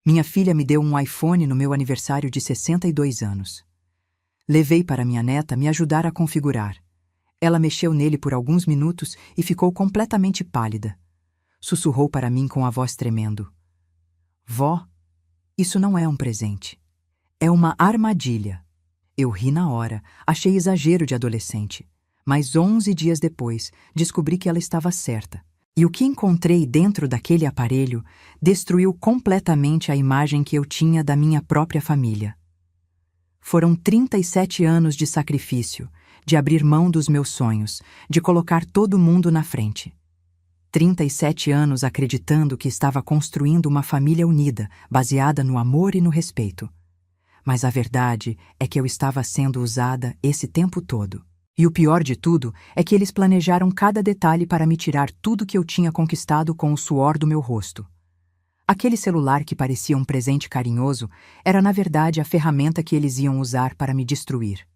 Minha filha me deu um iPhone no meu aniversário de 62 anos. Levei para minha neta me ajudar a configurar. Ela mexeu nele por alguns minutos e ficou completamente pálida. Sussurrou para mim com a voz tremendo: Vó, isso não é um presente. É uma armadilha. Eu ri na hora, achei exagero de adolescente. Mas 11 dias depois, descobri que ela estava certa. E o que encontrei dentro daquele aparelho destruiu completamente a imagem que eu tinha da minha própria família. Foram 37 anos de sacrifício, de abrir mão dos meus sonhos, de colocar todo mundo na frente. 37 anos acreditando que estava construindo uma família unida, baseada no amor e no respeito. Mas a verdade é que eu estava sendo usada esse tempo todo. E o pior de tudo é que eles planejaram cada detalhe para me tirar tudo que eu tinha conquistado com o suor do meu rosto. Aquele celular que parecia um presente carinhoso era, na verdade, a ferramenta que eles iam usar para me destruir.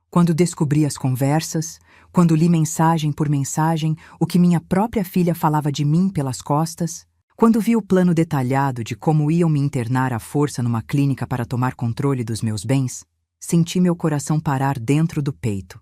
Quando descobri as conversas, quando li mensagem por mensagem o que minha própria filha falava de mim pelas costas, quando vi o plano detalhado de como iam me internar à força numa clínica para tomar controle dos meus bens, senti meu coração parar dentro do peito.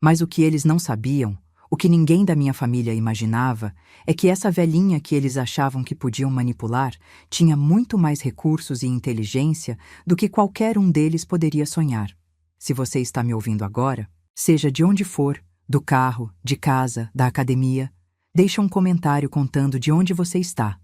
Mas o que eles não sabiam, o que ninguém da minha família imaginava, é que essa velhinha que eles achavam que podiam manipular tinha muito mais recursos e inteligência do que qualquer um deles poderia sonhar. Se você está me ouvindo agora, seja de onde for, do carro, de casa, da academia, deixa um comentário contando de onde você está.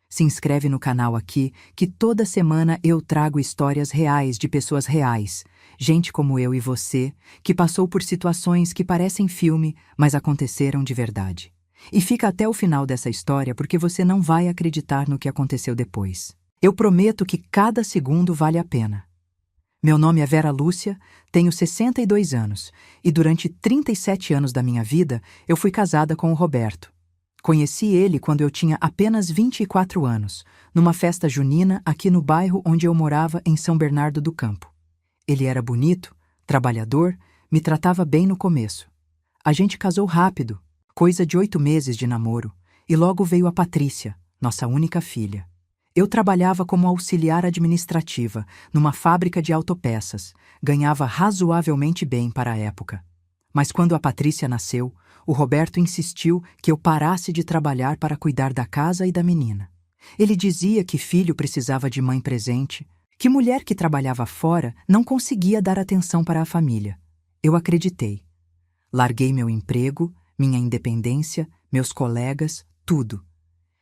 Se inscreve no canal aqui, que toda semana eu trago histórias reais de pessoas reais, gente como eu e você, que passou por situações que parecem filme, mas aconteceram de verdade. E fica até o final dessa história porque você não vai acreditar no que aconteceu depois. Eu prometo que cada segundo vale a pena. Meu nome é Vera Lúcia, tenho 62 anos e durante 37 anos da minha vida eu fui casada com o Roberto. Conheci ele quando eu tinha apenas 24 anos, numa festa junina aqui no bairro onde eu morava em São Bernardo do Campo. Ele era bonito, trabalhador, me tratava bem no começo. A gente casou rápido, coisa de 8 meses de namoro, e logo veio a Patrícia, nossa única filha. Eu trabalhava como auxiliar administrativa, numa fábrica de autopeças, ganhava razoavelmente bem para a época. Mas quando a Patrícia nasceu, o Roberto insistiu que eu parasse de trabalhar para cuidar da casa e da menina. Ele dizia que filho precisava de mãe presente, que mulher que trabalhava fora não conseguia dar atenção para a família. Eu acreditei. Larguei meu emprego, minha independência, meus colegas, tudo.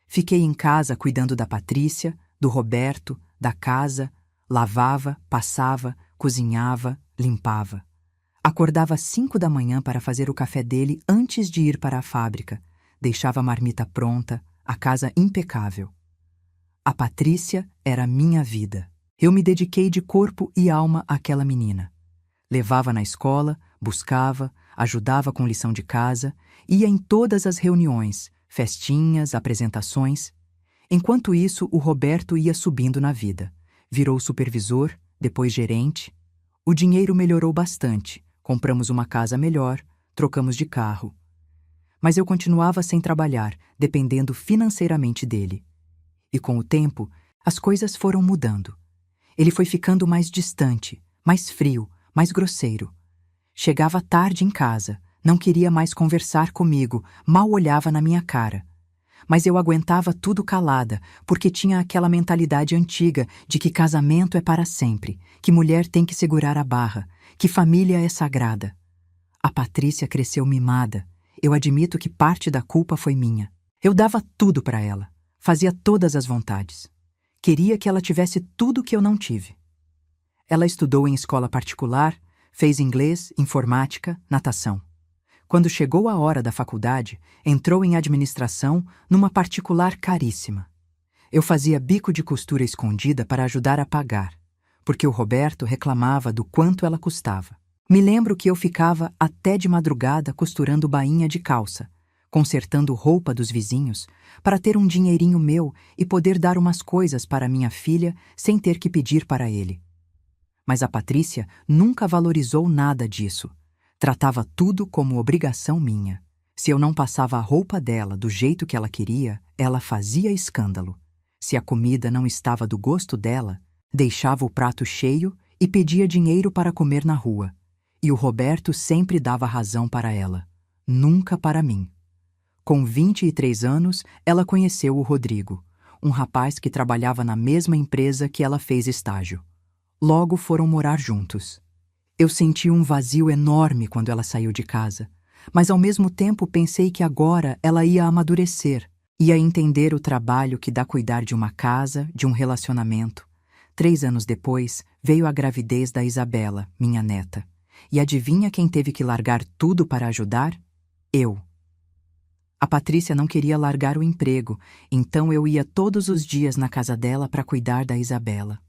Fiquei em casa cuidando da Patrícia, do Roberto, da casa, lavava, passava, cozinhava, limpava. Acordava às 5 da manhã para fazer o café dele antes de ir para a fábrica. Deixava a marmita pronta, a casa impecável. A Patrícia era minha vida. Eu me dediquei de corpo e alma àquela menina. Levava na escola, buscava, ajudava com lição de casa, ia em todas as reuniões, festinhas, apresentações. Enquanto isso, o Roberto ia subindo na vida. Virou supervisor, depois gerente. O dinheiro melhorou bastante. Compramos uma casa melhor, trocamos de carro. Mas eu continuava sem trabalhar, dependendo financeiramente dele. E com o tempo, as coisas foram mudando. Ele foi ficando mais distante, mais frio, mais grosseiro. Chegava tarde em casa, não queria mais conversar comigo, mal olhava na minha cara. Mas eu aguentava tudo calada, porque tinha aquela mentalidade antiga de que casamento é para sempre, que mulher tem que segurar a barra, que família é sagrada. A Patrícia cresceu mimada. Eu admito que parte da culpa foi minha. Eu dava tudo para ela, fazia todas as vontades. Queria que ela tivesse tudo que eu não tive. Ela estudou em escola particular, fez inglês, informática, natação. Quando chegou a hora da faculdade, entrou em administração numa particular caríssima. Eu fazia bico de costura escondida para ajudar a pagar, porque o Roberto reclamava do quanto ela custava. Me lembro que eu ficava até de madrugada costurando bainha de calça, consertando roupa dos vizinhos, para ter um dinheirinho meu e poder dar umas coisas para minha filha sem ter que pedir para ele. Mas a Patrícia nunca valorizou nada disso. Tratava tudo como obrigação minha. Se eu não passava a roupa dela do jeito que ela queria, ela fazia escândalo. Se a comida não estava do gosto dela, deixava o prato cheio e pedia dinheiro para comer na rua. E o Roberto sempre dava razão para ela, nunca para mim. Com 23 anos, ela conheceu o Rodrigo, um rapaz que trabalhava na mesma empresa que ela fez estágio. Logo foram morar juntos. Eu senti um vazio enorme quando ela saiu de casa, mas ao mesmo tempo pensei que agora ela ia amadurecer, ia entender o trabalho que dá cuidar de uma casa, de um relacionamento. 3 anos depois, veio a gravidez da Isabela, minha neta. E adivinha quem teve que largar tudo para ajudar? Eu. A Patrícia não queria largar o emprego, então eu ia todos os dias na casa dela para cuidar da Isabela.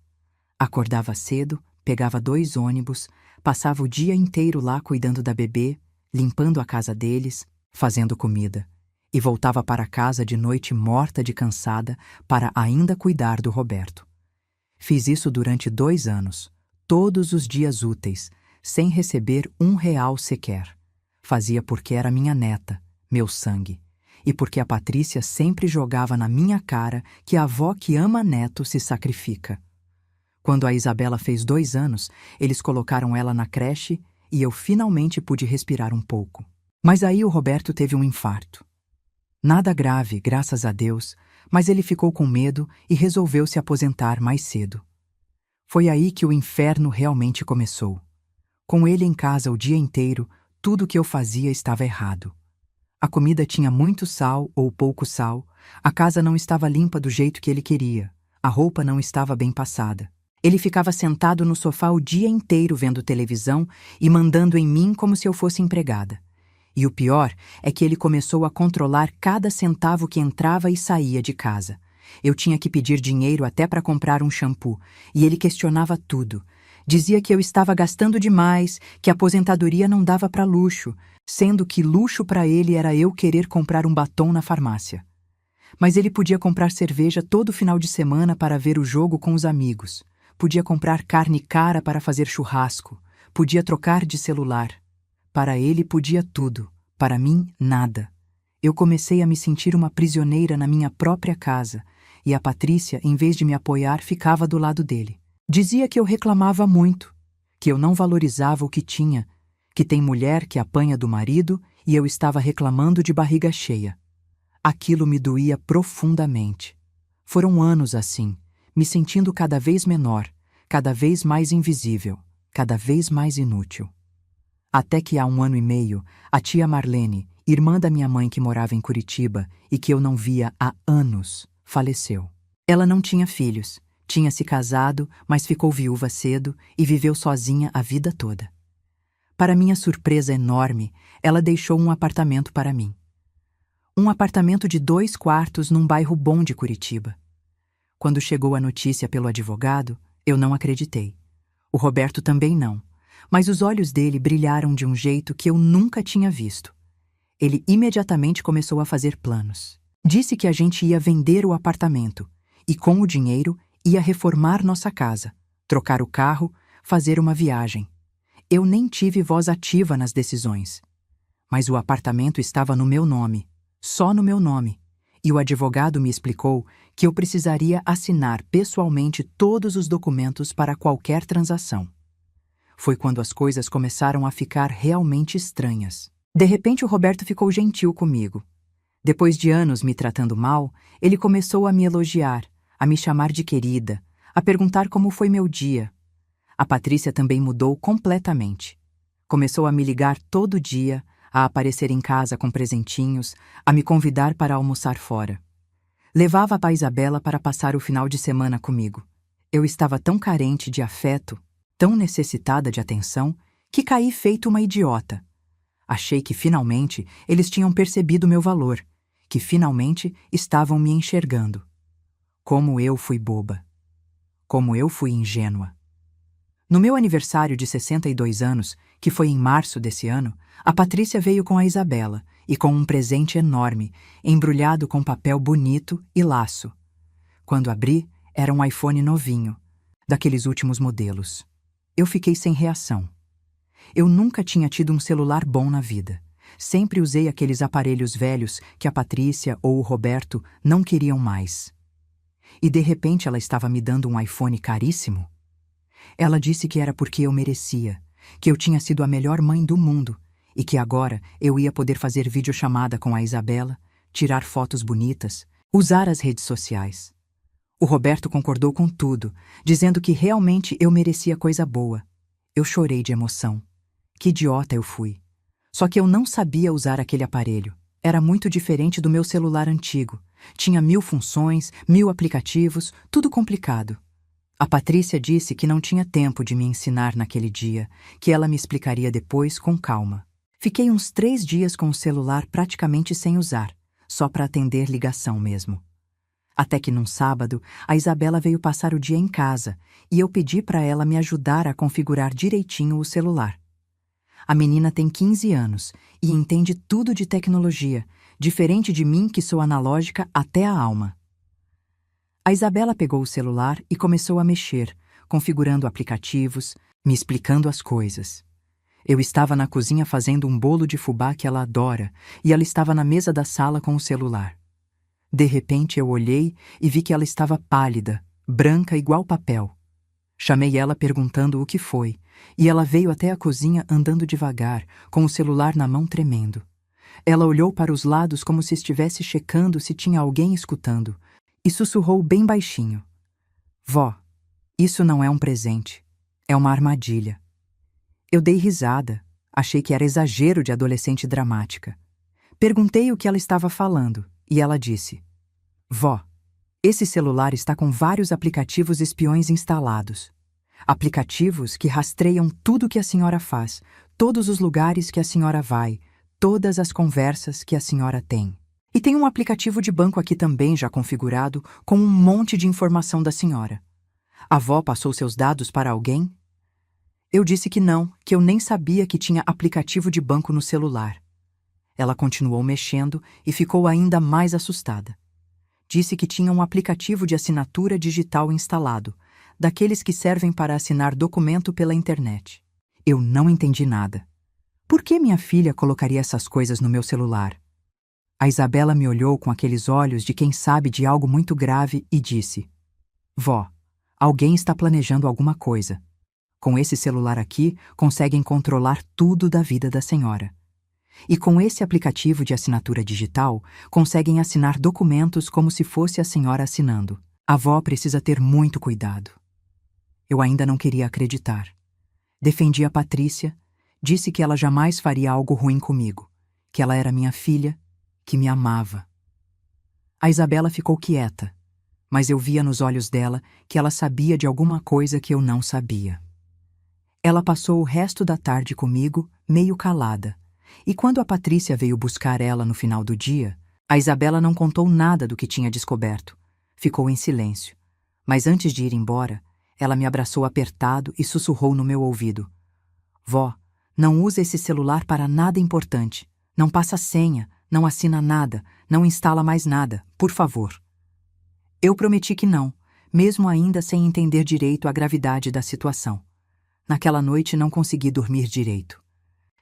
Acordava cedo, pegava 2 ônibus, passava o dia inteiro lá cuidando da bebê, limpando a casa deles, fazendo comida. E voltava para casa de noite morta de cansada para ainda cuidar do Roberto. Fiz isso durante 2 anos, todos os dias úteis, sem receber R$1 sequer. Fazia porque era minha neta, meu sangue, e porque a Patrícia sempre jogava na minha cara que a avó que ama neto se sacrifica. Quando a Isabela fez 2 anos, eles colocaram ela na creche e eu finalmente pude respirar um pouco. Mas aí o Roberto teve um infarto. Nada grave, graças a Deus, mas ele ficou com medo e resolveu se aposentar mais cedo. Foi aí que o inferno realmente começou. Com ele em casa o dia inteiro, tudo o que eu fazia estava errado. A comida tinha muito sal ou pouco sal, a casa não estava limpa do jeito que ele queria, a roupa não estava bem passada. Ele ficava sentado no sofá o dia inteiro vendo televisão e mandando em mim como se eu fosse empregada. E o pior é que ele começou a controlar cada centavo que entrava e saía de casa. Eu tinha que pedir dinheiro até para comprar um shampoo, e ele questionava tudo. Dizia que eu estava gastando demais, que a aposentadoria não dava para luxo, sendo que luxo para ele era eu querer comprar um batom na farmácia. Mas ele podia comprar cerveja todo final de semana para ver o jogo com os amigos. Podia comprar carne cara para fazer churrasco. Podia trocar de celular. Para ele podia tudo. Para mim, nada. Eu comecei a me sentir uma prisioneira na minha própria casa, e a Patrícia, em vez de me apoiar, ficava do lado dele. Dizia que eu reclamava muito, que eu não valorizava o que tinha, que tem mulher que apanha do marido e eu estava reclamando de barriga cheia. Aquilo me doía profundamente. Foram anos assim, me sentindo cada vez menor, cada vez mais invisível, cada vez mais inútil. Até que há 1 ano e meio, a tia Marlene, irmã da minha mãe que morava em Curitiba e que eu não via há anos, faleceu. Ela não tinha filhos, tinha se casado, mas ficou viúva cedo e viveu sozinha a vida toda. Para minha surpresa enorme, ela deixou um apartamento para mim. Um apartamento de 2 quartos num bairro bom de Curitiba. Quando chegou a notícia pelo advogado, eu não acreditei. O Roberto também não, mas os olhos dele brilharam de um jeito que eu nunca tinha visto. Ele imediatamente começou a fazer planos. Disse que a gente ia vender o apartamento e, com o dinheiro, ia reformar nossa casa, trocar o carro, fazer uma viagem. Eu nem tive voz ativa nas decisões. Mas o apartamento estava no meu nome, só no meu nome. E o advogado me explicou que eu precisaria assinar pessoalmente todos os documentos para qualquer transação. Foi quando as coisas começaram a ficar realmente estranhas. De repente o Roberto ficou gentil comigo. Depois de anos me tratando mal, ele começou a me elogiar, a me chamar de querida, a perguntar como foi meu dia. A Patrícia também mudou completamente. Começou a me ligar todo dia, a aparecer em casa com presentinhos, a me convidar para almoçar fora. Levava a Isabela para passar o final de semana comigo. Eu estava tão carente de afeto, tão necessitada de atenção, que caí feito uma idiota. Achei que finalmente eles tinham percebido meu valor, que finalmente estavam me enxergando. Como eu fui boba. Como eu fui ingênua. No meu aniversário de 62 anos, que foi em março desse ano, a Patrícia veio com a Isabela e com um presente enorme, embrulhado com papel bonito e laço. Quando abri, era um iPhone novinho, daqueles últimos modelos. Eu fiquei sem reação. Eu nunca tinha tido um celular bom na vida. Sempre usei aqueles aparelhos velhos que a Patrícia ou o Roberto não queriam mais. E de repente ela estava me dando um iPhone caríssimo? Ela disse que era porque eu merecia, que eu tinha sido a melhor mãe do mundo e que agora eu ia poder fazer videochamada com a Isabela, tirar fotos bonitas, usar as redes sociais. O Roberto concordou com tudo, dizendo que realmente eu merecia coisa boa. Eu chorei de emoção. Que idiota eu fui. Só que eu não sabia usar aquele aparelho. Era muito diferente do meu celular antigo. Tinha 1000 funções, 1000 aplicativos, tudo complicado. A Patrícia disse que não tinha tempo de me ensinar naquele dia, que ela me explicaria depois com calma. Fiquei uns 3 dias com o celular praticamente sem usar, só para atender ligação mesmo. Até que num sábado, a Isabela veio passar o dia em casa e eu pedi para ela me ajudar a configurar direitinho o celular. A menina tem 15 anos e entende tudo de tecnologia, diferente de mim que sou analógica até a alma. A Isabela pegou o celular e começou a mexer, configurando aplicativos, me explicando as coisas. Eu estava na cozinha fazendo um bolo de fubá que ela adora e ela estava na mesa da sala com o celular. De repente eu olhei e vi que ela estava pálida, branca igual papel. Chamei ela perguntando o que foi, e ela veio até a cozinha andando devagar, com o celular na mão tremendo. Ela olhou para os lados como se estivesse checando se tinha alguém escutando, e sussurrou bem baixinho. Vó, isso não é um presente, é uma armadilha. Eu dei risada, achei que era exagero de adolescente dramática. Perguntei o que ela estava falando, e ela disse: Vó, esse celular está com vários aplicativos espiões instalados. Aplicativos que rastreiam tudo que a senhora faz, todos os lugares que a senhora vai, todas as conversas que a senhora tem. E tem um aplicativo de banco aqui também já configurado com um monte de informação da senhora. A avó passou seus dados para alguém? Eu disse que não, que eu nem sabia que tinha aplicativo de banco no celular. Ela continuou mexendo e ficou ainda mais assustada. Disse que tinha um aplicativo de assinatura digital instalado, daqueles que servem para assinar documento pela internet. Eu não entendi nada. Por que minha filha colocaria essas coisas no meu celular? A Isabela me olhou com aqueles olhos de quem sabe de algo muito grave e disse: Vó, alguém está planejando alguma coisa. Com esse celular aqui, conseguem controlar tudo da vida da senhora. E com esse aplicativo de assinatura digital, conseguem assinar documentos como se fosse a senhora assinando. A avó precisa ter muito cuidado. Eu ainda não queria acreditar. Defendi a Patrícia, disse que ela jamais faria algo ruim comigo, que ela era minha filha, que me amava. A Isabela ficou quieta, mas eu via nos olhos dela que ela sabia de alguma coisa que eu não sabia. Ela passou o resto da tarde comigo, meio calada, e quando a Patrícia veio buscar ela no final do dia, a Isabela não contou nada do que tinha descoberto. Ficou em silêncio. Mas antes de ir embora, ela me abraçou apertado e sussurrou no meu ouvido: Vó, não usa esse celular para nada importante. Não passa senha, não assina nada, não instala mais nada, por favor. Eu prometi que não, mesmo ainda sem entender direito a gravidade da situação. Naquela noite não consegui dormir direito.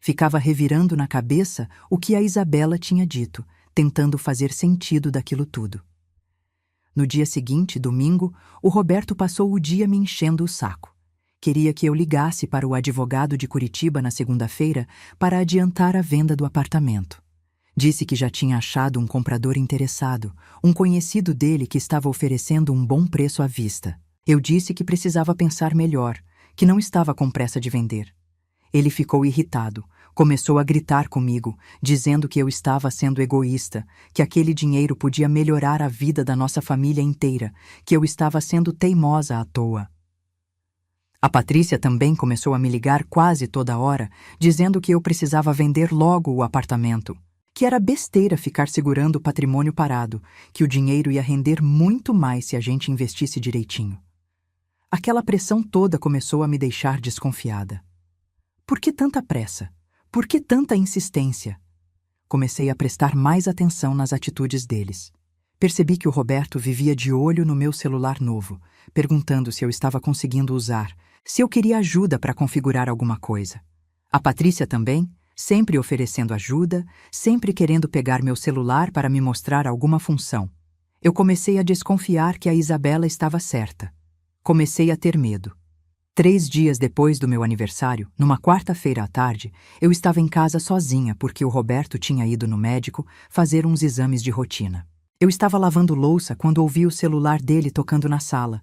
Ficava revirando na cabeça o que a Isabela tinha dito, tentando fazer sentido daquilo tudo. No dia seguinte, domingo, o Roberto passou o dia me enchendo o saco. Queria que eu ligasse para o advogado de Curitiba na segunda-feira para adiantar a venda do apartamento. Disse que já tinha achado um comprador interessado, um conhecido dele que estava oferecendo um bom preço à vista. Eu disse que precisava pensar melhor, que não estava com pressa de vender. Ele ficou irritado, começou a gritar comigo, dizendo que eu estava sendo egoísta, que aquele dinheiro podia melhorar a vida da nossa família inteira, que eu estava sendo teimosa à toa. A Patrícia também começou a me ligar quase toda hora, dizendo que eu precisava vender logo o apartamento, que era besteira ficar segurando o patrimônio parado, que o dinheiro ia render muito mais se a gente investisse direitinho. Aquela pressão toda começou a me deixar desconfiada. Por que tanta pressa? Por que tanta insistência? Comecei a prestar mais atenção nas atitudes deles. Percebi que o Roberto vivia de olho no meu celular novo, perguntando se eu estava conseguindo usar, se eu queria ajuda para configurar alguma coisa. A Patrícia também, sempre oferecendo ajuda, sempre querendo pegar meu celular para me mostrar alguma função. Eu comecei a desconfiar que a Isabela estava certa. Comecei a ter medo. 3 dias depois do meu aniversário, numa quarta-feira à tarde, eu estava em casa sozinha porque o Roberto tinha ido no médico fazer uns exames de rotina. Eu estava lavando louça quando ouvi o celular dele tocando na sala.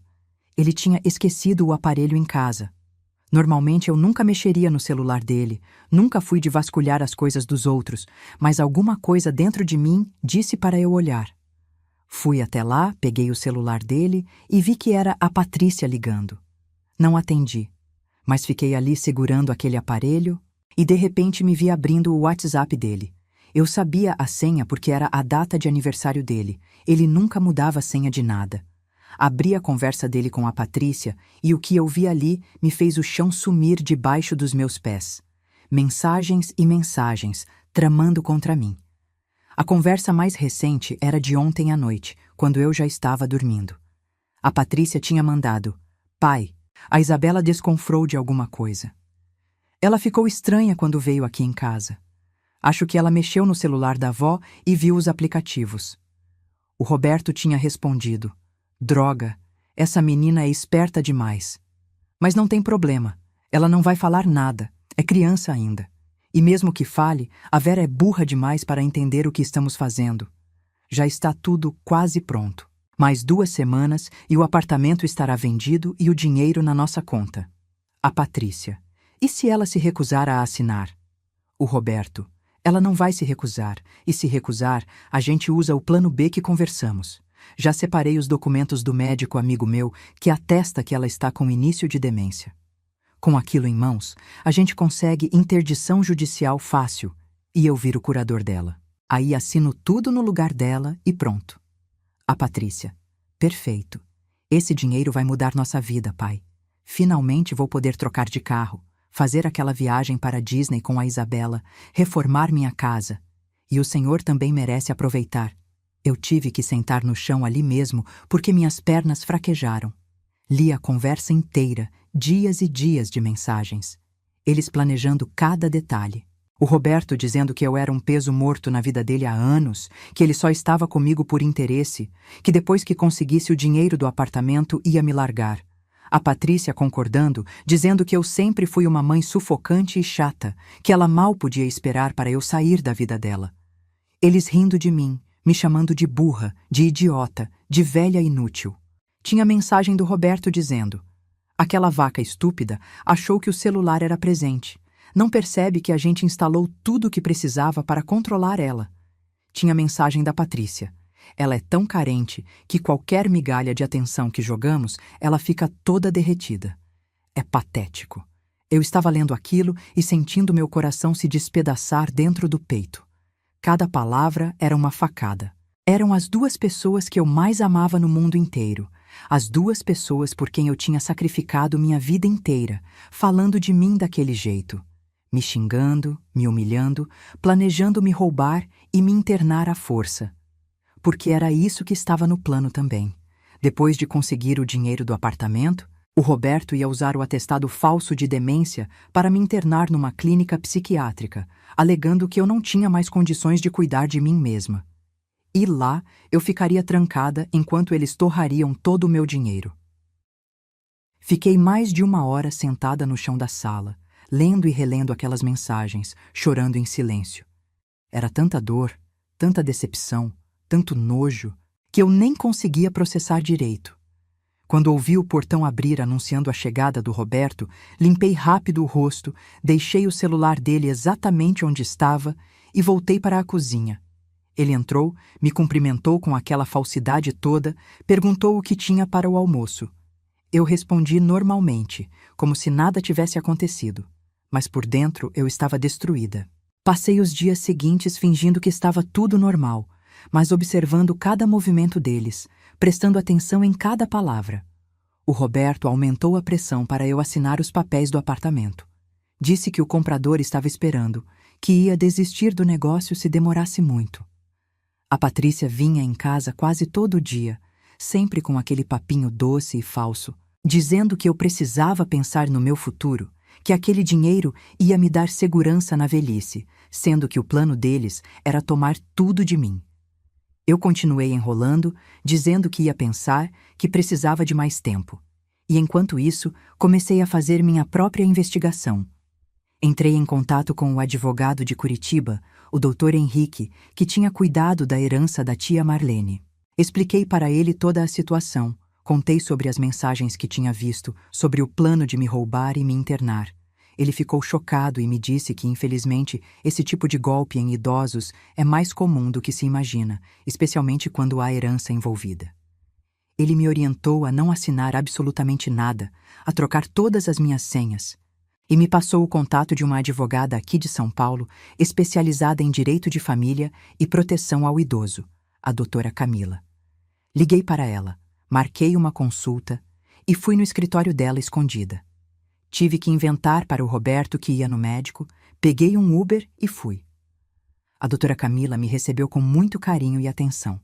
Ele tinha esquecido o aparelho em casa. Normalmente eu nunca mexeria no celular dele, nunca fui de vasculhar as coisas dos outros, mas alguma coisa dentro de mim disse para eu olhar. Fui até lá, peguei o celular dele e vi que era a Patrícia ligando. Não atendi, mas fiquei ali segurando aquele aparelho e de repente me vi abrindo o WhatsApp dele. Eu sabia a senha porque era a data de aniversário dele. Ele nunca mudava a senha de nada. Abri a conversa dele com a Patrícia e o que eu vi ali me fez o chão sumir debaixo dos meus pés. Mensagens e mensagens, tramando contra mim. A conversa mais recente era de ontem à noite, quando eu já estava dormindo. A Patrícia tinha mandado: "Pai, a Isabela desconfiou de alguma coisa. Ela ficou estranha quando veio aqui em casa. Acho que ela mexeu no celular da avó e viu os aplicativos." O Roberto tinha respondido: "Droga, essa menina é esperta demais. Mas não tem problema, ela não vai falar nada, é criança ainda. E mesmo que fale, a Vera é burra demais para entender o que estamos fazendo. Já está tudo quase pronto. Mais 2 semanas e o apartamento estará vendido e o dinheiro na nossa conta." A Patrícia: "E se ela se recusar a assinar?" O Roberto: "Ela não vai se recusar, e se recusar, a gente usa o plano B que conversamos. Já separei os documentos do médico amigo meu que atesta que ela está com início de demência. Com aquilo em mãos, a gente consegue interdição judicial fácil e eu viro curador dela. Aí assino tudo no lugar dela e pronto." A Patrícia: "Perfeito. Esse dinheiro vai mudar nossa vida, pai. Finalmente vou poder trocar de carro, fazer aquela viagem para a Disney com a Isabela, reformar minha casa. E o senhor também merece aproveitar. Eu tive que sentar no chão ali mesmo porque minhas pernas fraquejaram. Li a conversa inteira, dias e dias de mensagens. Eles planejando cada detalhe. O Roberto dizendo que eu era um peso morto na vida dele há anos, que ele só estava comigo por interesse, que depois que conseguisse o dinheiro do apartamento ia me largar. A Patrícia concordando, dizendo que eu sempre fui uma mãe sufocante e chata, que ela mal podia esperar para eu sair da vida dela. Eles rindo de mim, me chamando de burra, de idiota, de velha inútil. Tinha mensagem do Roberto dizendo: "Aquela vaca estúpida achou que o celular era presente. Não percebe que a gente instalou tudo o que precisava para controlar ela." Tinha mensagem da Patrícia: "Ela é tão carente que qualquer migalha de atenção que jogamos, ela fica toda derretida." É patético. Eu estava lendo aquilo e sentindo meu coração se despedaçar dentro do peito. Cada palavra era uma facada. Eram as 2 pessoas que eu mais amava no mundo inteiro. As 2 pessoas por quem eu tinha sacrificado minha vida inteira, falando de mim daquele jeito. Me xingando, me humilhando, planejando me roubar e me internar à força. Porque era isso que estava no plano também. Depois de conseguir o dinheiro do apartamento, o Roberto ia usar o atestado falso de demência para me internar numa clínica psiquiátrica, alegando que eu não tinha mais condições de cuidar de mim mesma. E lá eu ficaria trancada enquanto eles torrariam todo o meu dinheiro. Fiquei mais de 1 hora sentada no chão da sala, lendo e relendo aquelas mensagens, chorando em silêncio. Era tanta dor, tanta decepção, tanto nojo, que eu nem conseguia processar direito. Quando ouvi o portão abrir anunciando a chegada do Roberto, limpei rápido o rosto, deixei o celular dele exatamente onde estava e voltei para a cozinha. Ele entrou, me cumprimentou com aquela falsidade toda, perguntou o que tinha para o almoço. Eu respondi normalmente, como se nada tivesse acontecido, mas por dentro eu estava destruída. Passei os dias seguintes fingindo que estava tudo normal, mas observando cada movimento deles, prestando atenção em cada palavra. O Roberto aumentou a pressão para eu assinar os papéis do apartamento. Disse que o comprador estava esperando, que ia desistir do negócio se demorasse muito. A Patrícia vinha em casa quase todo dia, sempre com aquele papinho doce e falso, dizendo que eu precisava pensar no meu futuro, que aquele dinheiro ia me dar segurança na velhice, sendo que o plano deles era tomar tudo de mim. Eu continuei enrolando, dizendo que ia pensar, que precisava de mais tempo. E enquanto isso, comecei a fazer minha própria investigação. Entrei em contato com o advogado de Curitiba, o Dr. Henrique, que tinha cuidado da herança da tia Marlene. Expliquei para ele toda a situação, contei sobre as mensagens que tinha visto, sobre o plano de me roubar e me internar. Ele ficou chocado e me disse que, infelizmente, esse tipo de golpe em idosos é mais comum do que se imagina, especialmente quando há herança envolvida. Ele me orientou a não assinar absolutamente nada, a trocar todas as minhas senhas, e me passou o contato de uma advogada aqui de São Paulo, especializada em direito de família e proteção ao idoso, a doutora Camila. Liguei para ela, marquei uma consulta e fui no escritório dela escondida. Tive que inventar para o Roberto que ia no médico, peguei um Uber e fui. A doutora Camila me recebeu com muito carinho e atenção.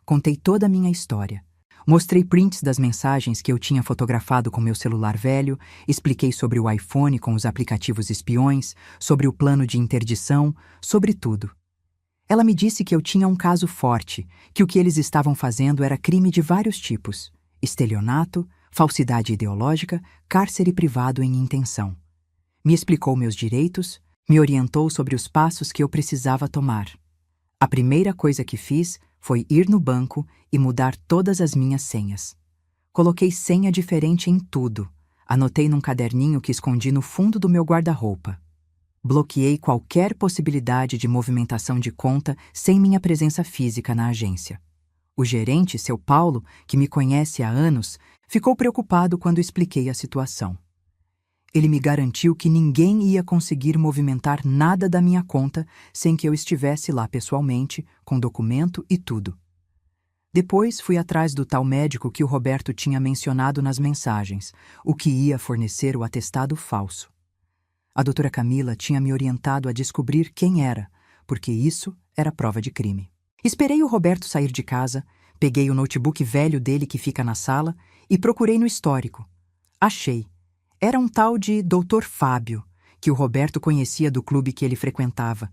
Contei toda a minha história. Mostrei prints das mensagens que eu tinha fotografado com meu celular velho, expliquei sobre o iPhone com os aplicativos espiões, sobre o plano de interdição, sobre tudo. Ela me disse que eu tinha um caso forte, que o que eles estavam fazendo era crime de vários tipos: estelionato, falsidade ideológica, cárcere privado em intenção. Me explicou meus direitos, me orientou sobre os passos que eu precisava tomar. A primeira coisa que fiz foi ir no banco e mudar todas as minhas senhas. Coloquei senha diferente em tudo. Anotei num caderninho que escondi no fundo do meu guarda-roupa. Bloqueei qualquer possibilidade de movimentação de conta sem minha presença física na agência. O gerente, seu Paulo, que me conhece há anos, ficou preocupado quando expliquei a situação. Ele me garantiu que ninguém ia conseguir movimentar nada da minha conta sem que eu estivesse lá pessoalmente, com documento e tudo. Depois fui atrás do tal médico que o Roberto tinha mencionado nas mensagens, o que ia fornecer o atestado falso. A doutora Camila tinha me orientado a descobrir quem era, porque isso era prova de crime. Esperei o Roberto sair de casa, peguei o notebook velho dele que fica na sala e procurei no histórico. Achei. Era um tal de Dr. Fábio, que o Roberto conhecia do clube que ele frequentava.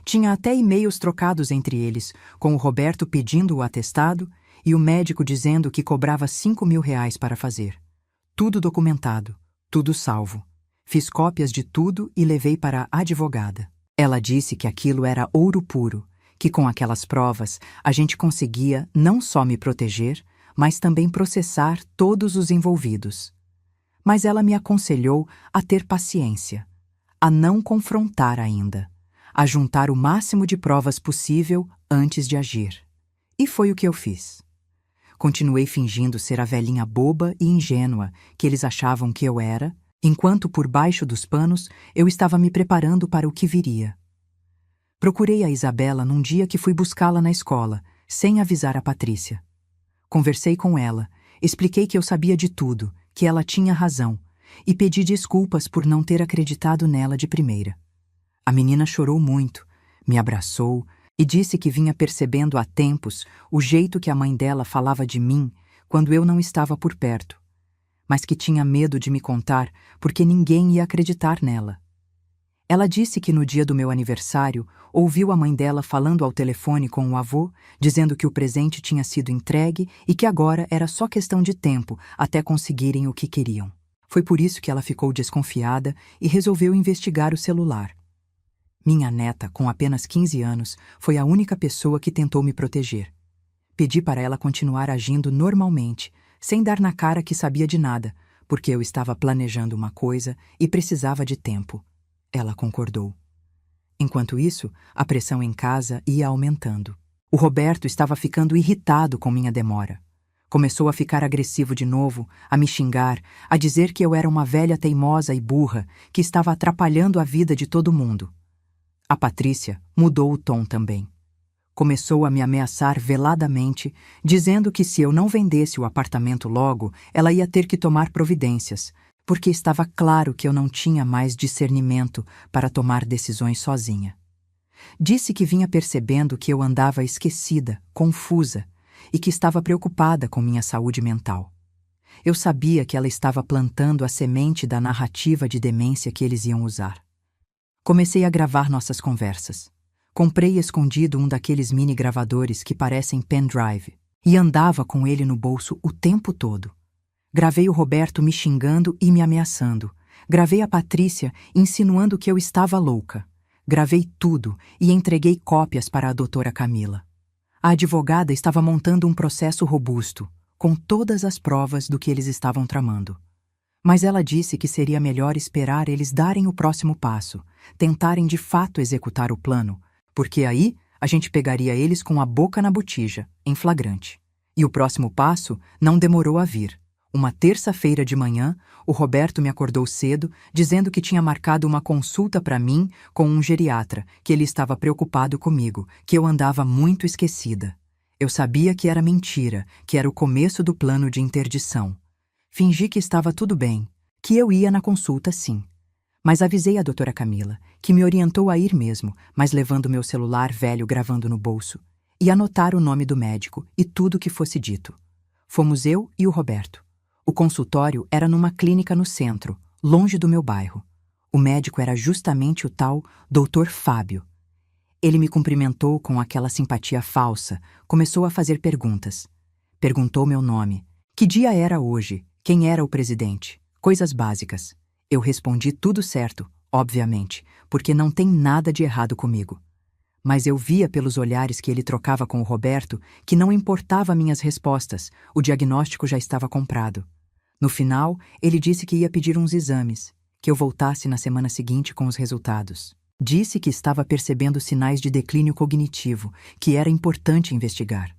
Tinha até e-mails trocados entre eles, com o Roberto pedindo o atestado e o médico dizendo que cobrava R$ 5.000 para fazer. Tudo documentado, tudo salvo. Fiz cópias de tudo e levei para a advogada. Ela disse que aquilo era ouro puro, que com aquelas provas a gente conseguia não só me proteger, mas também processar todos os envolvidos. Mas ela me aconselhou a ter paciência, a não confrontar ainda, a juntar o máximo de provas possível antes de agir. E foi o que eu fiz. Continuei fingindo ser a velhinha boba e ingênua que eles achavam que eu era, enquanto por baixo dos panos eu estava me preparando para o que viria. Procurei a Isabela num dia que fui buscá-la na escola, sem avisar a Patrícia. Conversei com ela, expliquei que eu sabia de tudo, que ela tinha razão, e pedi desculpas por não ter acreditado nela de primeira. A menina chorou muito, me abraçou e disse que vinha percebendo há tempos o jeito que a mãe dela falava de mim quando eu não estava por perto, mas que tinha medo de me contar porque ninguém ia acreditar nela. Ela disse que no dia do meu aniversário ouviu a mãe dela falando ao telefone com o avô, dizendo que o presente tinha sido entregue e que agora era só questão de tempo até conseguirem o que queriam. Foi por isso que ela ficou desconfiada e resolveu investigar o celular. Minha neta, com apenas 15 anos, foi a única pessoa que tentou me proteger. Pedi para ela continuar agindo normalmente, sem dar na cara que sabia de nada, porque eu estava planejando uma coisa e precisava de tempo. Ela concordou. Enquanto isso, a pressão em casa ia aumentando. O Roberto estava ficando irritado com minha demora. Começou a ficar agressivo de novo, a me xingar, a dizer que eu era uma velha teimosa e burra, que estava atrapalhando a vida de todo mundo. A Patrícia mudou o tom também. Começou a me ameaçar veladamente, dizendo que se eu não vendesse o apartamento logo, ela ia ter que tomar providências, porque estava claro que eu não tinha mais discernimento para tomar decisões sozinha. Disse que vinha percebendo que eu andava esquecida, confusa, e que estava preocupada com minha saúde mental. Eu sabia que ela estava plantando a semente da narrativa de demência que eles iam usar. Comecei a gravar nossas conversas. Comprei escondido um daqueles mini gravadores que parecem pendrive e andava com ele no bolso o tempo todo. Gravei o Roberto me xingando e me ameaçando. Gravei a Patrícia insinuando que eu estava louca. Gravei tudo e entreguei cópias para a doutora Camila. A advogada estava montando um processo robusto, com todas as provas do que eles estavam tramando. Mas ela disse que seria melhor esperar eles darem o próximo passo, tentarem de fato executar o plano, porque aí a gente pegaria eles com a boca na botija, em flagrante. E o próximo passo não demorou a vir. Uma terça-feira de manhã, o Roberto me acordou cedo, dizendo que tinha marcado uma consulta para mim com um geriatra, que ele estava preocupado comigo, que eu andava muito esquecida. Eu sabia que era mentira, que era o começo do plano de interdição. Fingi que estava tudo bem, que eu ia na consulta sim. Mas avisei a doutora Camila, que me orientou a ir mesmo, mas levando meu celular velho gravando no bolso, e anotar o nome do médico e tudo o que fosse dito. Fomos eu e o Roberto. O consultório era numa clínica no centro, longe do meu bairro. O médico era justamente o tal Dr. Fábio. Ele me cumprimentou com aquela simpatia falsa, começou a fazer perguntas. Perguntou meu nome. Que dia era hoje? Quem era o presidente? Coisas básicas. Eu respondi tudo certo, obviamente, porque não tem nada de errado comigo. Mas eu via pelos olhares que ele trocava com o Roberto que não importava minhas respostas, o diagnóstico já estava comprado. No final, ele disse que ia pedir uns exames, que eu voltasse na semana seguinte com os resultados. Disse que estava percebendo sinais de declínio cognitivo, que era importante investigar.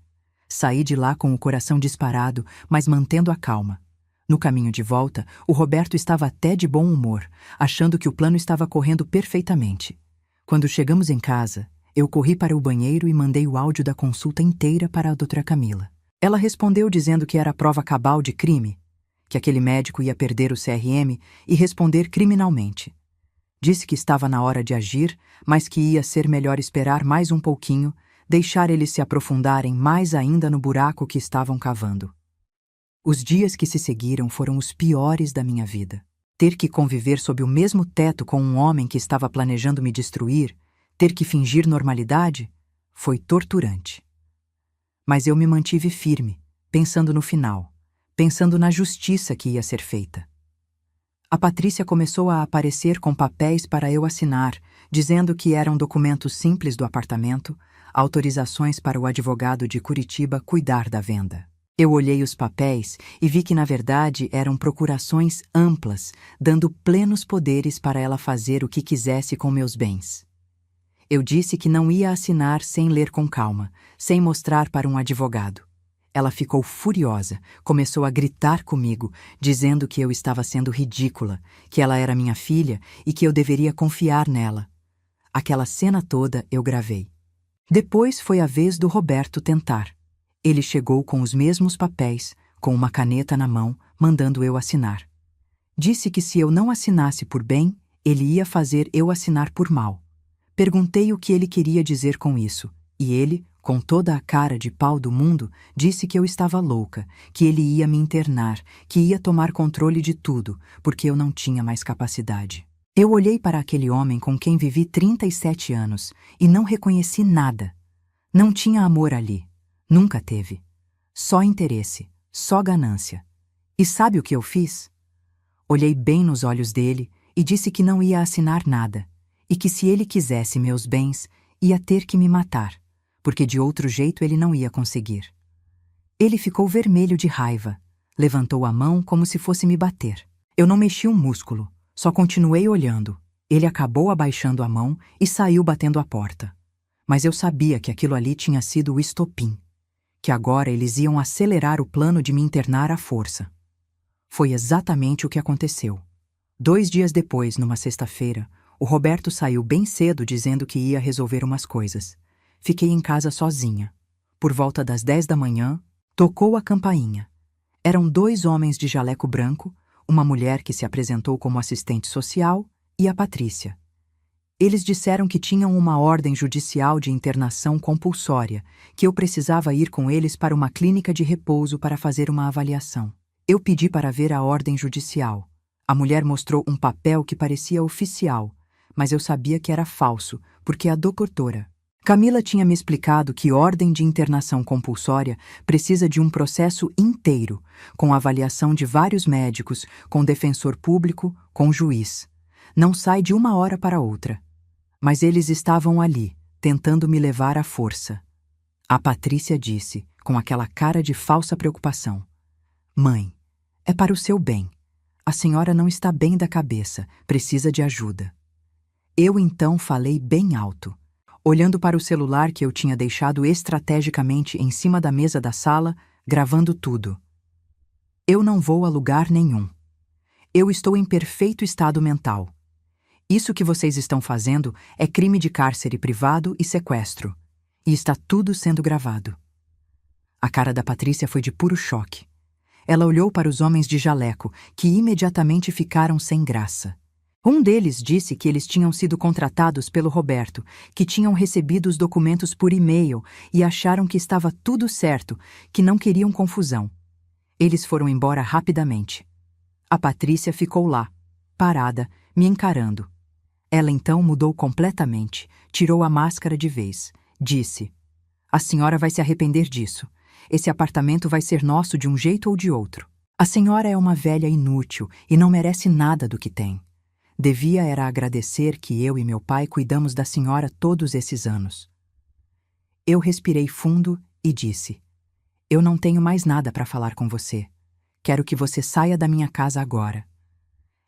Saí de lá com o coração disparado, mas mantendo a calma. No caminho de volta, o Roberto estava até de bom humor, achando que o plano estava correndo perfeitamente. Quando chegamos em casa, eu corri para o banheiro e mandei o áudio da consulta inteira para a doutora Camila. Ela respondeu dizendo que era prova cabal de crime, que aquele médico ia perder o CRM e responder criminalmente. Disse que estava na hora de agir, mas que ia ser melhor esperar mais um pouquinho, deixar eles se aprofundarem mais ainda no buraco que estavam cavando. Os dias que se seguiram foram os piores da minha vida. Ter que conviver sob o mesmo teto com um homem que estava planejando me destruir, ter que fingir normalidade, foi torturante. Mas eu me mantive firme, pensando no final, pensando na justiça que ia ser feita. A Patrícia começou a aparecer com papéis para eu assinar, dizendo que eram documentos simples do apartamento, autorizações para o advogado de Curitiba cuidar da venda. Eu olhei os papéis e vi que, na verdade, eram procurações amplas, dando plenos poderes para ela fazer o que quisesse com meus bens. Eu disse que não ia assinar sem ler com calma, sem mostrar para um advogado. Ela ficou furiosa, começou a gritar comigo, dizendo que eu estava sendo ridícula, que ela era minha filha e que eu deveria confiar nela. Aquela cena toda eu gravei. Depois foi a vez do Roberto tentar. Ele chegou com os mesmos papéis, com uma caneta na mão, mandando eu assinar. Disse que se eu não assinasse por bem, ele ia fazer eu assinar por mal. Perguntei o que ele queria dizer com isso, e ele, com toda a cara de pau do mundo, disse que eu estava louca, que ele ia me internar, que ia tomar controle de tudo, porque eu não tinha mais capacidade. Eu olhei para aquele homem com quem vivi 37 anos e não reconheci nada. Não tinha amor ali. Nunca teve. Só interesse, só ganância. E sabe o que eu fiz? Olhei bem nos olhos dele e disse que não ia assinar nada, e que se ele quisesse meus bens, ia ter que me matar, porque de outro jeito ele não ia conseguir. Ele ficou vermelho de raiva, levantou a mão como se fosse me bater. Eu não mexi um músculo, só continuei olhando. Ele acabou abaixando a mão e saiu batendo a porta. Mas eu sabia que aquilo ali tinha sido o estopim, que agora eles iam acelerar o plano de me internar à força. Foi exatamente o que aconteceu. 2 dias depois, numa sexta-feira, o Roberto saiu bem cedo dizendo que ia resolver umas coisas. Fiquei em casa sozinha. Por volta das 10 da manhã, tocou a campainha. Eram 2 homens de jaleco branco, uma mulher que se apresentou como assistente social e a Patrícia. Eles disseram que tinham uma ordem judicial de internação compulsória, que eu precisava ir com eles para uma clínica de repouso para fazer uma avaliação. Eu pedi para ver a ordem judicial. A mulher mostrou um papel que parecia oficial, mas eu sabia que era falso, porque a doutora Camila tinha me explicado que ordem de internação compulsória precisa de um processo inteiro, com avaliação de vários médicos, com defensor público, com juiz. Não sai de uma hora para outra. Mas eles estavam ali, tentando me levar à força. A Patrícia disse, com aquela cara de falsa preocupação: "Mãe, é para o seu bem. A senhora não está bem da cabeça, precisa de ajuda." Eu então falei bem alto, olhando para o celular que eu tinha deixado estrategicamente em cima da mesa da sala, gravando tudo. "Eu não vou a lugar nenhum. Eu estou em perfeito estado mental. Isso que vocês estão fazendo é crime de cárcere privado e sequestro. E está tudo sendo gravado." A cara da Patrícia foi de puro choque. Ela olhou para os homens de jaleco, que imediatamente ficaram sem graça. Um deles disse que eles tinham sido contratados pelo Roberto, que tinham recebido os documentos por e-mail e acharam que estava tudo certo, que não queriam confusão. Eles foram embora rapidamente. A Patrícia ficou lá, parada, me encarando. Ela então mudou completamente, tirou a máscara de vez. Disse: "A senhora vai se arrepender disso. Esse apartamento vai ser nosso de um jeito ou de outro. A senhora é uma velha inútil e não merece nada do que tem. Devia era agradecer que eu e meu pai cuidamos da senhora todos esses anos." Eu respirei fundo e disse: "Eu não tenho mais nada para falar com você. Quero que você saia da minha casa agora."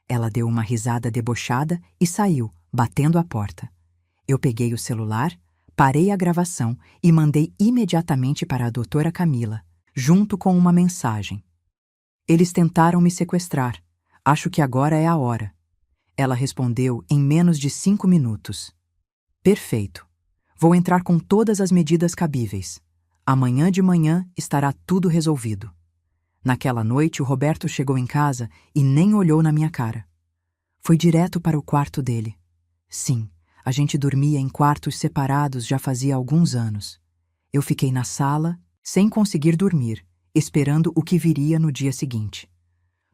Ela deu uma risada debochada e saiu, batendo a porta. Eu peguei o celular, parei a gravação e mandei imediatamente para a doutora Camila, junto com uma mensagem: "Eles tentaram me sequestrar. Acho que agora é a hora." Ela respondeu em menos de 5 minutos: "Perfeito. Vou entrar com todas as medidas cabíveis. Amanhã de manhã estará tudo resolvido." Naquela noite, o Roberto chegou em casa e nem olhou na minha cara. Foi direto para o quarto dele. Sim, a gente dormia em quartos separados já fazia alguns anos. Eu fiquei na sala, sem conseguir dormir, esperando o que viria no dia seguinte.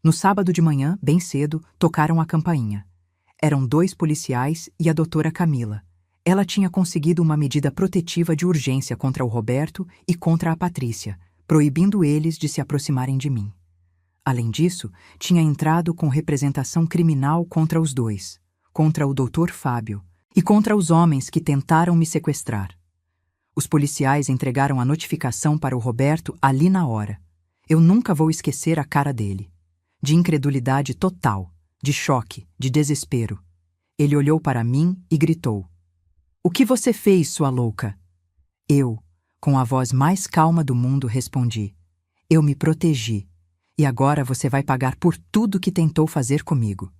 No sábado de manhã, bem cedo, tocaram a campainha. Eram 2 policiais e a doutora Camila. Ela tinha conseguido uma medida protetiva de urgência contra o Roberto e contra a Patrícia, proibindo eles de se aproximarem de mim. Além disso, tinha entrado com representação criminal contra os 2, contra o Dr. Fábio e contra os homens que tentaram me sequestrar. Os policiais entregaram a notificação para o Roberto ali na hora. Eu nunca vou esquecer a cara dele. De incredulidade total, de choque, de desespero. Ele olhou para mim e gritou: "O que você fez, sua louca?" Eu, com a voz mais calma do mundo, respondi: "Eu me protegi. E agora você vai pagar por tudo que tentou fazer comigo."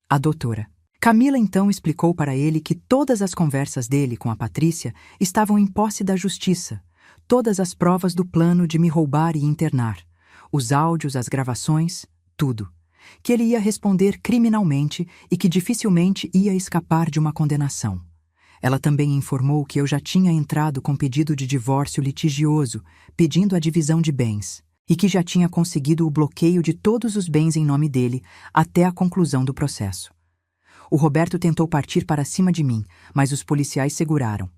A doutora Camila então explicou para ele que todas as conversas dele com a Patrícia estavam em posse da justiça, todas as provas do plano de me roubar e internar, os áudios, as gravações, tudo. Que ele ia responder criminalmente e que dificilmente ia escapar de uma condenação. Ela também informou que eu já tinha entrado com pedido de divórcio litigioso, pedindo a divisão de bens, e que já tinha conseguido o bloqueio de todos os bens em nome dele até a conclusão do processo. O Roberto tentou partir para cima de mim, mas os policiais seguraram.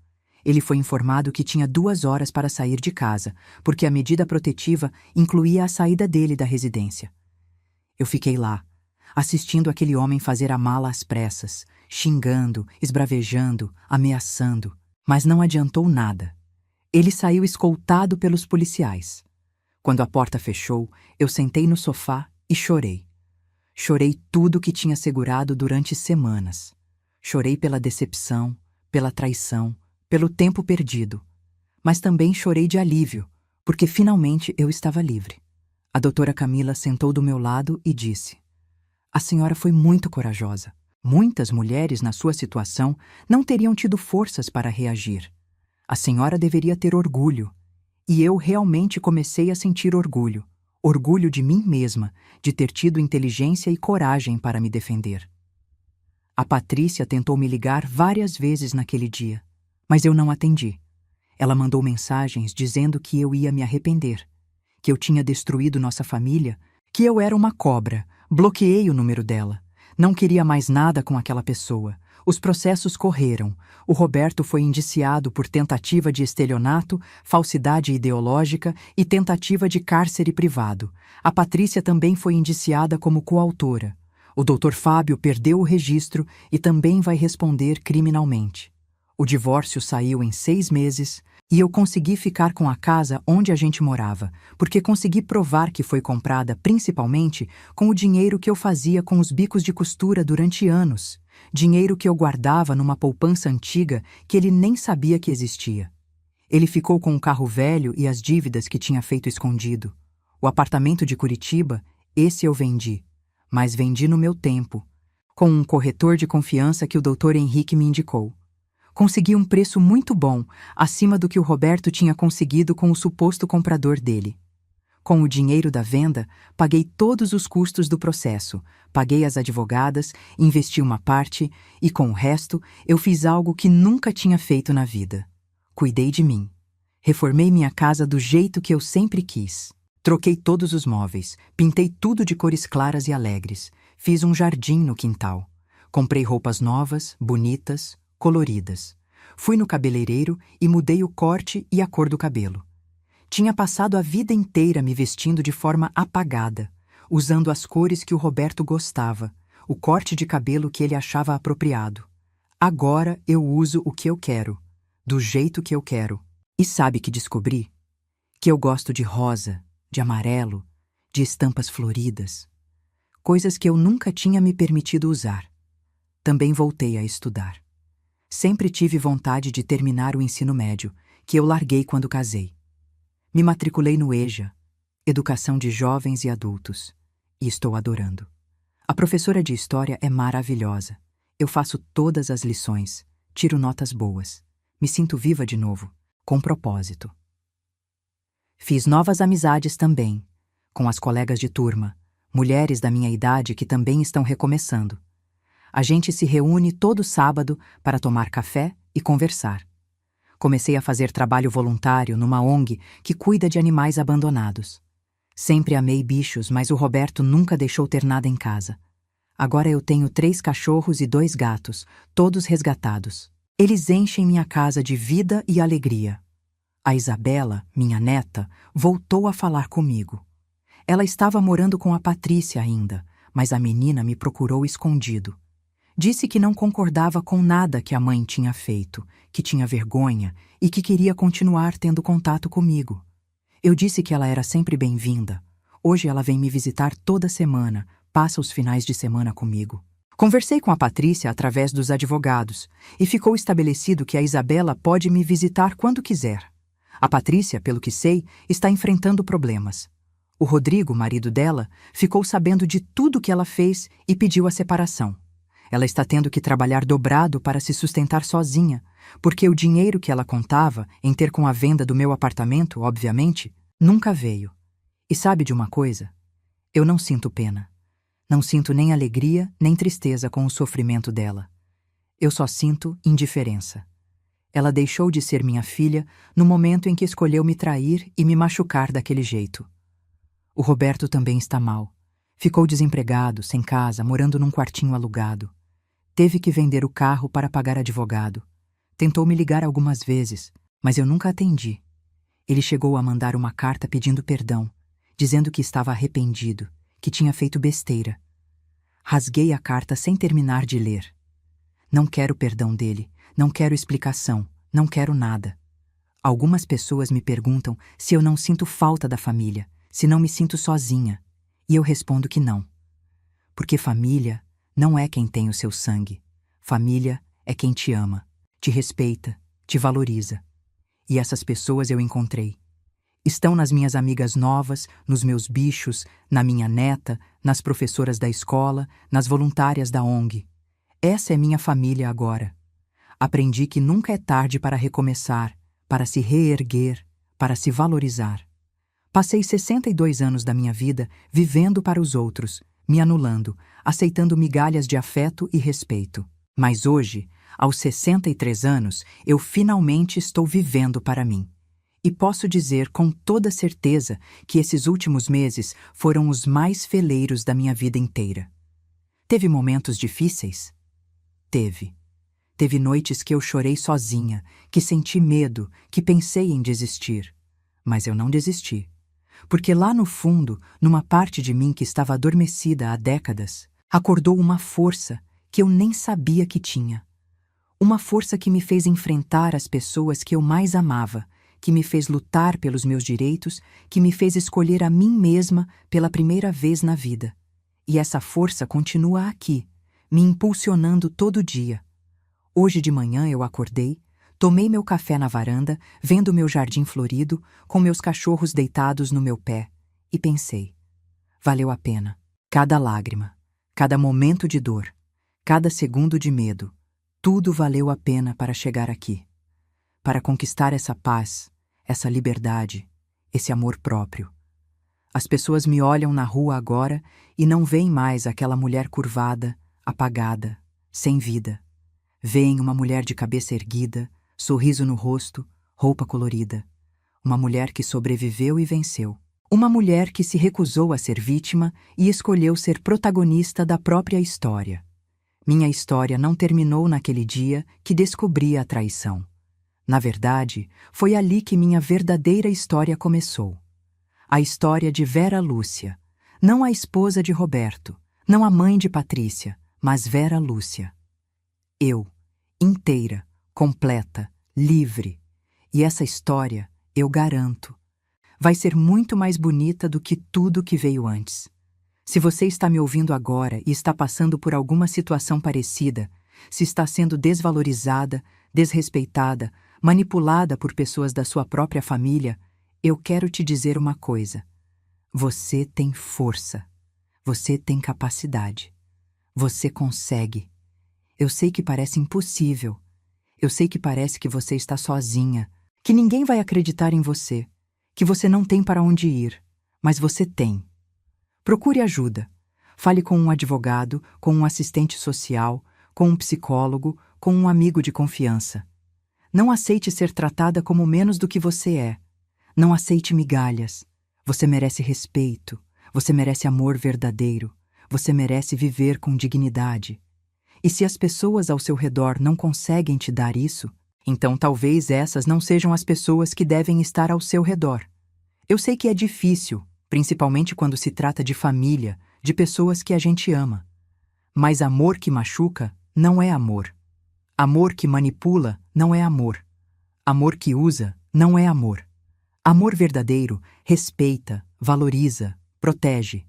Ele foi informado que tinha 2 horas para sair de casa, porque a medida protetiva incluía a saída dele da residência. Eu fiquei lá, assistindo aquele homem fazer a mala às pressas, xingando, esbravejando, ameaçando, mas não adiantou nada. Ele saiu escoltado pelos policiais. Quando a porta fechou, eu sentei no sofá e chorei. Chorei tudo que tinha segurado durante semanas. Chorei pela decepção, pela traição, pelo tempo perdido. Mas também chorei de alívio, porque finalmente eu estava livre. A doutora Camila sentou do meu lado e disse: "A senhora foi muito corajosa. Muitas mulheres na sua situação não teriam tido forças para reagir. A senhora deveria ter orgulho." E eu realmente comecei a sentir orgulho. Orgulho de mim mesma, de ter tido inteligência e coragem para me defender. A Patrícia tentou me ligar várias vezes naquele dia, mas eu não atendi. Ela mandou mensagens dizendo que eu ia me arrepender, que eu tinha destruído nossa família, que eu era uma cobra, bloqueei o número dela, não queria mais nada com aquela pessoa, Os processos correram. O Roberto foi indiciado por tentativa de estelionato, falsidade ideológica e tentativa de cárcere privado. A Patrícia também foi indiciada como coautora. O Dr. Fábio perdeu o registro e também vai responder criminalmente. O divórcio saiu em 6 meses e eu consegui ficar com a casa onde a gente morava, porque consegui provar que foi comprada principalmente com o dinheiro que eu fazia com os bicos de costura durante anos. Dinheiro que eu guardava numa poupança antiga que ele nem sabia que existia. Ele ficou com o carro velho e as dívidas que tinha feito escondido. O apartamento de Curitiba, esse eu vendi, mas vendi no meu tempo, com um corretor de confiança que o Dr. Henrique me indicou. Consegui um preço muito bom, acima do que o Roberto tinha conseguido com o suposto comprador dele. Com o dinheiro da venda, paguei todos os custos do processo, paguei as advogadas, investi uma parte e, com o resto, eu fiz algo que nunca tinha feito na vida. Cuidei de mim. Reformei minha casa do jeito que eu sempre quis. Troquei todos os móveis, pintei tudo de cores claras e alegres, fiz um jardim no quintal. Comprei roupas novas, bonitas, coloridas. Fui no cabeleireiro e mudei o corte e a cor do cabelo. Tinha passado a vida inteira me vestindo de forma apagada, usando as cores que o Roberto gostava, o corte de cabelo que ele achava apropriado. Agora eu uso o que eu quero, do jeito que eu quero. E sabe que descobri? Que eu gosto de rosa, de amarelo, de estampas floridas. Coisas que eu nunca tinha me permitido usar. Também voltei a estudar. Sempre tive vontade de terminar o ensino médio, que eu larguei quando casei. Me matriculei no EJA, Educação de Jovens e Adultos, e estou adorando. A professora de História é maravilhosa. Eu faço todas as lições, tiro notas boas. Me sinto viva de novo, com propósito. Fiz novas amizades também, com as colegas de turma, mulheres da minha idade que também estão recomeçando. A gente se reúne todo sábado para tomar café e conversar. Comecei a fazer trabalho voluntário numa ONG que cuida de animais abandonados. Sempre amei bichos, mas o Roberto nunca deixou ter nada em casa. Agora eu tenho 3 cachorros e 2 gatos, todos resgatados. Eles enchem minha casa de vida e alegria. A Isabela, minha neta, voltou a falar comigo. Ela estava morando com a Patrícia ainda, mas a menina me procurou escondido. Disse que não concordava com nada que a mãe tinha feito, que tinha vergonha e que queria continuar tendo contato comigo. Eu disse que ela era sempre bem-vinda. Hoje ela vem me visitar toda semana, passa os finais de semana comigo. Conversei com a Patrícia através dos advogados e ficou estabelecido que a Isabela pode me visitar quando quiser. A Patrícia, pelo que sei, está enfrentando problemas. O Rodrigo, marido dela, ficou sabendo de tudo que ela fez e pediu a separação. Ela está tendo que trabalhar dobrado para se sustentar sozinha, porque o dinheiro que ela contava em ter com a venda do meu apartamento, obviamente, nunca veio. E sabe de uma coisa? Eu não sinto pena. Não sinto nem alegria, nem tristeza com o sofrimento dela. Eu só sinto indiferença. Ela deixou de ser minha filha no momento em que escolheu me trair e me machucar daquele jeito. O Roberto também está mal. Ficou desempregado, sem casa, morando num quartinho alugado. Teve que vender o carro para pagar advogado. Tentou me ligar algumas vezes, mas eu nunca atendi. Ele chegou a mandar uma carta pedindo perdão, dizendo que estava arrependido, que tinha feito besteira. Rasguei a carta sem terminar de ler. Não quero perdão dele, não quero explicação, não quero nada. Algumas pessoas me perguntam se eu não sinto falta da família, se não me sinto sozinha. E eu respondo que não. Porque família não é quem tem o seu sangue. Família é quem te ama, te respeita, te valoriza. E essas pessoas eu encontrei. Estão nas minhas amigas novas, nos meus bichos, na minha neta, nas professoras da escola, nas voluntárias da ONG. Essa é minha família agora. Aprendi que nunca é tarde para recomeçar, para se reerguer, para se valorizar. Passei 62 anos da minha vida vivendo para os outros, me anulando, aceitando migalhas de afeto e respeito. Mas hoje, aos 63 anos, eu finalmente estou vivendo para mim. E posso dizer com toda certeza que esses últimos meses foram os mais feleiros da minha vida inteira. Teve momentos difíceis? Teve. Teve noites que eu chorei sozinha, que senti medo, que pensei em desistir. Mas eu não desisti. Porque lá no fundo, numa parte de mim que estava adormecida há décadas, acordou uma força que eu nem sabia que tinha. Uma força que me fez enfrentar as pessoas que eu mais amava, que me fez lutar pelos meus direitos, que me fez escolher a mim mesma pela primeira vez na vida. E essa força continua aqui, me impulsionando todo dia. Hoje de manhã eu acordei, tomei meu café na varanda, vendo meu jardim florido, com meus cachorros deitados no meu pé, e pensei: valeu a pena. Cada lágrima, cada momento de dor, cada segundo de medo, tudo valeu a pena para chegar aqui. Para conquistar essa paz, essa liberdade, esse amor próprio. As pessoas me olham na rua agora e não veem mais aquela mulher curvada, apagada, sem vida. Veem uma mulher de cabeça erguida, sorriso no rosto, roupa colorida. Uma mulher que sobreviveu e venceu. Uma mulher que se recusou a ser vítima e escolheu ser protagonista da própria história. Minha história não terminou naquele dia que descobri a traição. Na verdade, foi ali que minha verdadeira história começou. A história de Vera Lúcia, não a esposa de Roberto, não a mãe de Patrícia, mas Vera Lúcia. Eu, inteira, completa, livre. E essa história, eu garanto, vai ser muito mais bonita do que tudo que veio antes. Se você está me ouvindo agora e está passando por alguma situação parecida, se está sendo desvalorizada, desrespeitada, manipulada por pessoas da sua própria família, eu quero te dizer uma coisa. Você tem força. Você tem capacidade. Você consegue. Eu sei que parece impossível. Eu sei que parece que você está sozinha, que ninguém vai acreditar em você, que você não tem para onde ir, mas você tem. Procure ajuda. Fale com um advogado, com um assistente social, com um psicólogo, com um amigo de confiança. Não aceite ser tratada como menos do que você é. Não aceite migalhas. Você merece respeito. Você merece amor verdadeiro. Você merece viver com dignidade. E se as pessoas ao seu redor não conseguem te dar isso, então talvez essas não sejam as pessoas que devem estar ao seu redor. Eu sei que é difícil, principalmente quando se trata de família, de pessoas que a gente ama. Mas amor que machuca não é amor. Amor que manipula não é amor. Amor que usa não é amor. Amor verdadeiro respeita, valoriza, protege.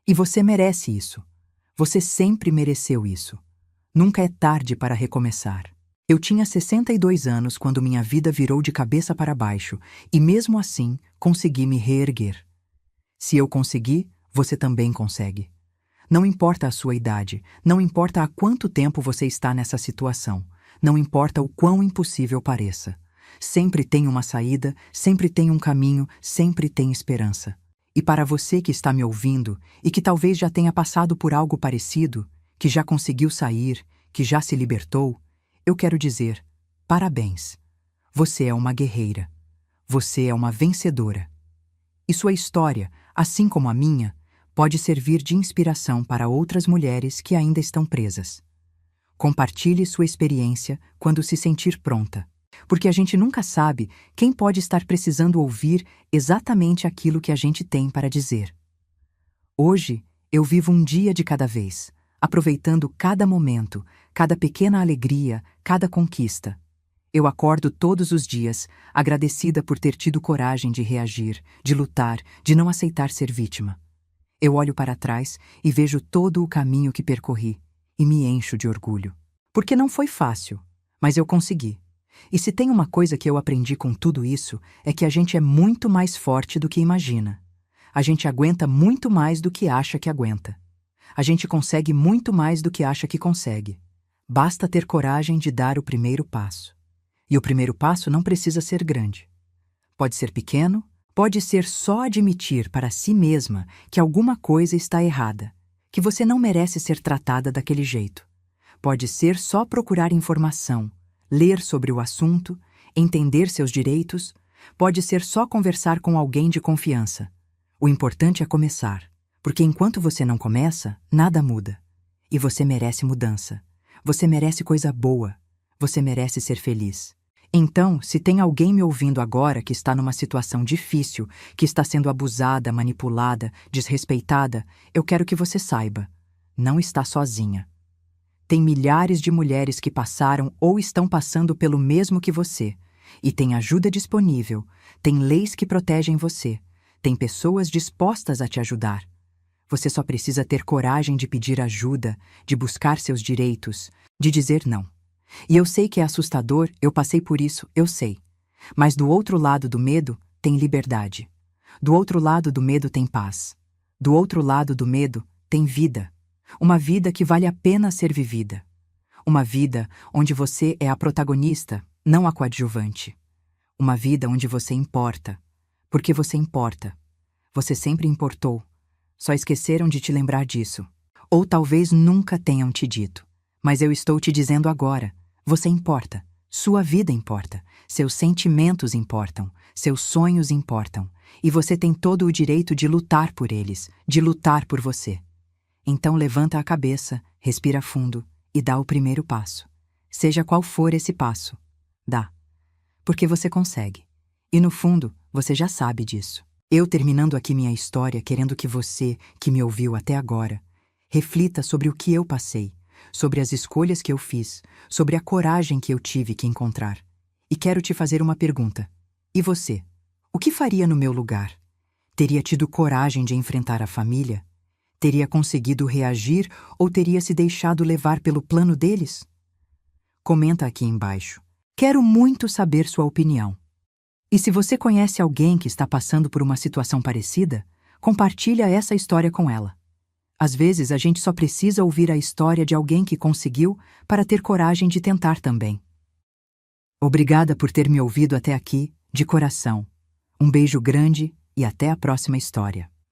E você merece isso. Você sempre mereceu isso. Nunca é tarde para recomeçar. Eu tinha 62 anos quando minha vida virou de cabeça para baixo e mesmo assim consegui me reerguer. Se eu consegui, você também consegue. Não importa a sua idade, não importa há quanto tempo você está nessa situação, não importa o quão impossível pareça. Sempre tem uma saída, sempre tem um caminho, sempre tem esperança. E para você que está me ouvindo e que talvez já tenha passado por algo parecido, que já conseguiu sair, que já se libertou, eu quero dizer, parabéns. Você é uma guerreira. Você é uma vencedora. E sua história, assim como a minha, pode servir de inspiração para outras mulheres que ainda estão presas. Compartilhe sua experiência quando se sentir pronta, porque a gente nunca sabe quem pode estar precisando ouvir exatamente aquilo que a gente tem para dizer. Hoje, eu vivo um dia de cada vez, aproveitando cada momento, cada pequena alegria, cada conquista. Eu acordo todos os dias, agradecida por ter tido coragem de reagir, de lutar, de não aceitar ser vítima. Eu olho para trás e vejo todo o caminho que percorri e me encho de orgulho. Porque não foi fácil, mas eu consegui. E se tem uma coisa que eu aprendi com tudo isso, é que a gente é muito mais forte do que imagina. A gente aguenta muito mais do que acha que aguenta. A gente consegue muito mais do que acha que consegue. Basta ter coragem de dar o primeiro passo. E o primeiro passo não precisa ser grande. Pode ser pequeno, pode ser só admitir para si mesma que alguma coisa está errada, que você não merece ser tratada daquele jeito. Pode ser só procurar informação, ler sobre o assunto, entender seus direitos, pode ser só conversar com alguém de confiança. O importante é começar, porque enquanto você não começa, nada muda. E você merece mudança. Você merece coisa boa. Você merece ser feliz. Então, se tem alguém me ouvindo agora que está numa situação difícil, que está sendo abusada, manipulada, desrespeitada, eu quero que você saiba: não está sozinha. Tem milhares de mulheres que passaram ou estão passando pelo mesmo que você. E tem ajuda disponível, tem leis que protegem você, tem pessoas dispostas a te ajudar. Você só precisa ter coragem de pedir ajuda, de buscar seus direitos, de dizer não. E eu sei que é assustador, eu passei por isso, eu sei. Mas do outro lado do medo tem liberdade. Do outro lado do medo tem paz. Do outro lado do medo tem vida. Uma vida que vale a pena ser vivida. Uma vida onde você é a protagonista, não a coadjuvante. Uma vida onde você importa. Porque você importa. Você sempre importou. Só esqueceram de te lembrar disso. Ou talvez nunca tenham te dito. Mas eu estou te dizendo agora. Você importa. Sua vida importa. Seus sentimentos importam. Seus sonhos importam. E você tem todo o direito de lutar por eles, de lutar por você. Então levanta a cabeça, respira fundo e dá o primeiro passo. Seja qual for esse passo, dá. Porque você consegue. E no fundo, você já sabe disso. Eu terminando aqui minha história, querendo que você, que me ouviu até agora, reflita sobre o que eu passei, sobre as escolhas que eu fiz, sobre a coragem que eu tive que encontrar. E quero te fazer uma pergunta. E você? O que faria no meu lugar? Teria tido coragem de enfrentar a família? Teria conseguido reagir ou teria se deixado levar pelo plano deles? Comenta aqui embaixo. Quero muito saber sua opinião. E se você conhece alguém que está passando por uma situação parecida, compartilha essa história com ela. Às vezes a gente só precisa ouvir a história de alguém que conseguiu para ter coragem de tentar também. Obrigada por ter me ouvido até aqui, de coração. Um beijo grande e até a próxima história.